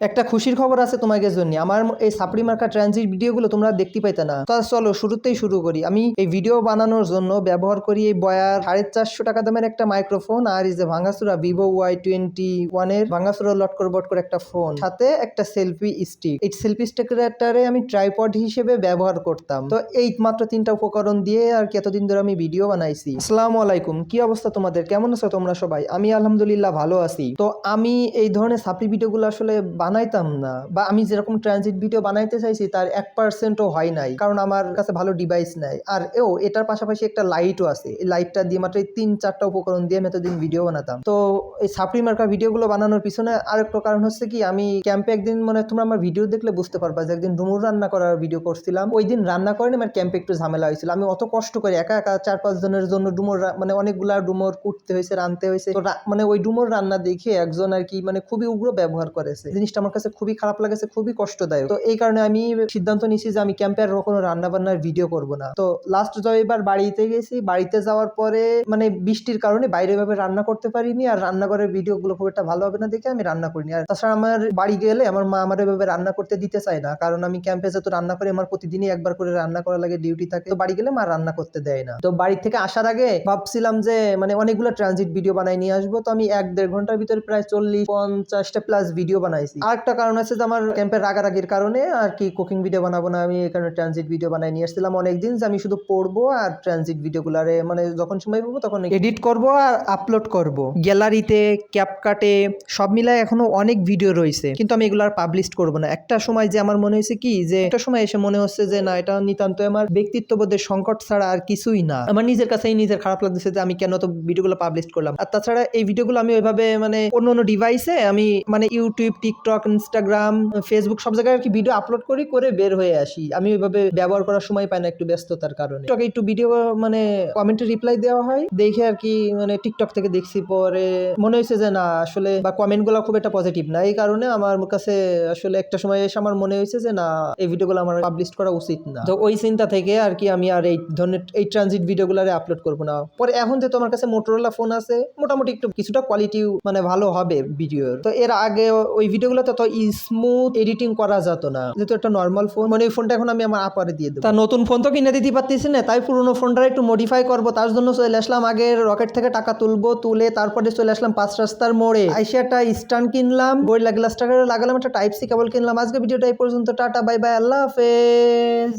একটা খুশির খবর আছে তোমাদের জন্য। আমার এই সাপড়ি মার্কা ট্রানজিট ভিডিওগুলো তোমরা দেখতে পাইতে না। তো চলো শুরুতেই শুরু করি। আমি এই ভিডিও বানানোর জন্য ব্যবহার করি এই বয়ার 450 টাকা দামের একটা মাইক্রোফোন, আর এই যে ভাঙাচুরা ভিভো Y21 এর ভাঙাচুরা লটকর বটকর একটা ফোন, সাথে একটা সেলফি স্টিক। এই সেলফি স্টিকটারে আমি ট্রাইপড হিসেবে ব্যবহার করতাম। তো এই মাত্র 3টা উপকরণ দিয়ে আর কি এতদিন ধরে আমি ভিডিও বানাইছি। আসসালামু আলাইকুম, কি অবস্থা তোমাদের? কেমন আছো তোমরা সবাই? আমি আলহামদুলিল্লাহ ভালো আছি। তো আমি এই ধরনের সাপড়ি ভিডিওগুলো আসলে বানাইতাম না, বা আমি যেরকম ট্রানজিট ভিডিও বানাইতে চাইছি তার 1%ও হয় নাই, কারণ আমার কাছে ভালো ডিভাইস নাই। আর এটার পাশাপাশি একটা লাইটও আছে। এই লাইটটা দিয়ে মাত্র 3-4টা উপকরণ দিয়ে আমি এতদিন ভিডিও বানাতাম। তো এই সাপড়ি মার্কা ভিডিওগুলো বানানোর পিছনে আরেকটা কারণ হচ্ছে কি, আমি ক্যাম্পে একদিন, মানে তোমরা আমার ভিডিও দেখলে বুঝতে পারবা যে একদিন ডুমুর রান্না করার ভিডিও করছিলাম। ওই দিন রান্না করেনি, আমার ক্যাম্পে একটু ঝামেলা হয়েছিল। আমি অত কষ্ট করে একা একা 4-5 জনের জন্য ডুমুর, মানে অনেকগুলা ডুমুর কুটতে হয়েছে, রানতে হয়েছে। তো মানে ওই ডুমুর রান্না দেখে একজন আর কি মানে খুবই উগ্র ব্যবহার করেছে। জিনিসটা আমার কাছে খুবই খারাপ লাগেছে, খুবই কষ্টদায়ক। তো এই কারণে আমি সিদ্ধান্ত নিয়েছি যে আমি ক্যাম্পে আর কোনো রান্না বান্নার ভিডিও করব না। তো লাস্ট এবার বাড়িতে গেছি, বাড়িতে যাওয়ার পরে মানে বৃষ্টির কারণে বাইরে ভাবে রান্না করতে পারিনি, আর রান্নাঘরের ভিডিও গুলো খুব একটা ভালো হবে না দেখে আমি রান্না করিনি। আর তাছাড়া আমার বাড়ি গেলে আমার মা আমার এভাবে রান্না করতে দিতে চায় না, কারণ আমি ক্যাম্পে যেহেতু রান্না করি, আমার প্রতিদিনই একবার করে রান্না করা লাগে, ডিউটি থাকে। তো বাড়ি গেলে মা রান্না করতে দেয় না। তো বাড়ি থেকে আসার আগে ভাবছিলাম যে মানে অনেকগুলো ট্রানজিট ভিডিও বানাই নিয়ে আসবো। তো আমি 1-1.5 ঘন্টার ভিতরে প্রায় 40-50টা প্লাস ভিডিও বানাইছি। আরেকটা কারণ আছে যে আমার ক্যাম্পের রাগারাগির কারণে আর কি কুকিং ভিডিও বানাবো না, আমি এই কারণে ট্রানজিট ভিডিও বানাই নিয়ে আসছিলাম অনেকদিন, যে আমি শুধু পড়বো আর ট্রানজিট ভিডিওগুলারে মানে যখন সময় পাবো তখন এডিট করব আর আপলোড করব। গ্যালারিতে, ক্যাপকাটে সব মিলায় এখনো অনেক ভিডিও রয়েছে, কিন্তু আমি এগুলো আর পাবলিশ করব না। একটা সময় যে আমার মনে হয়েছে কি, যে একটা সময় এসে মনে হচ্ছে যে না, এটা নিতান্তই আমার ব্যক্তিত্ববোধের সংকট ছাড়া আর কিছুই না। আমার নিজের কাছেই নিজের খারাপ লাগতেছে যে আমি কেন তো ভিডিওগুলো পাবলিশ করলাম। আর তাছাড়া এই ভিডিওগুলো আমি ওইভাবে মানে অন্য ডিভাইসে আমি মানে ইউটিউব, টিকটক, ইনস্টাগ্রাম, ফেসবুক সব জায়গায় আর কি ভিডিও আপলোড করে বের হয়ে আসি। আমি ওইভাবে ব্যবহার করার সময় পাই না, একটু ব্যস্ততার কারণে। টিকটকে একটু ভিডিও মানে কমেন্টে রিপ্লাই দেওয়া হয় দেখে আর কি, মানে টিকটক থেকে দেখছি, পরে মনে হয়েছে যে না আসলে, বা কমেন্ট গুলো খুব একটা পজিটিভ না, এই কারণে আমার কাছে আসলে একটা সময় এসে আমার মনে হয়েছে যে না, এই ভিডিওগুলো আমার পাবলিশ করা উচিত না। তো ওই চিন্তা থেকে আর কি আমি আর এই ধরনের এই ট্রানজিট ভিডিওগুলোরে আপলোড করবো না। পরে এখন যেহেতু আমার কাছে মোটরোলা ফোন আছে, মোটামুটি একটু কিছুটা কোয়ালিটি মানে ভালো হবে ভিডিওর। তো এর আগে ওই ভিডিওগুলোতে তো স্মুথ এডিটিং করা যেত না, যেহেতু একটা নর্মাল ফোন। মানে ওই ফোনটা এখন আমি আমার আপারে দিয়ে দেবো। তা নতুন ফোন তো কিনে দিতে পারতেছি না, তাই পুরোনো ফোনটা একটু মডিফাই করবো। তার জন্য চলে আসলাম আগের রকেট থেকে টাকা তুলে তারপরে চলে আসলাম 5 রাস্তার মোড়ে, আইসে একটা স্ট্যান্ড কিনলাম, গোরিল্লা গ্লাস টাকা লাগালাম, একটা টাইপ সি কেবল কিনলাম। আজকে ভিডিওটা এই পর্যন্ত, টাটা বাই বাই, আল্লাহ হাফেজ।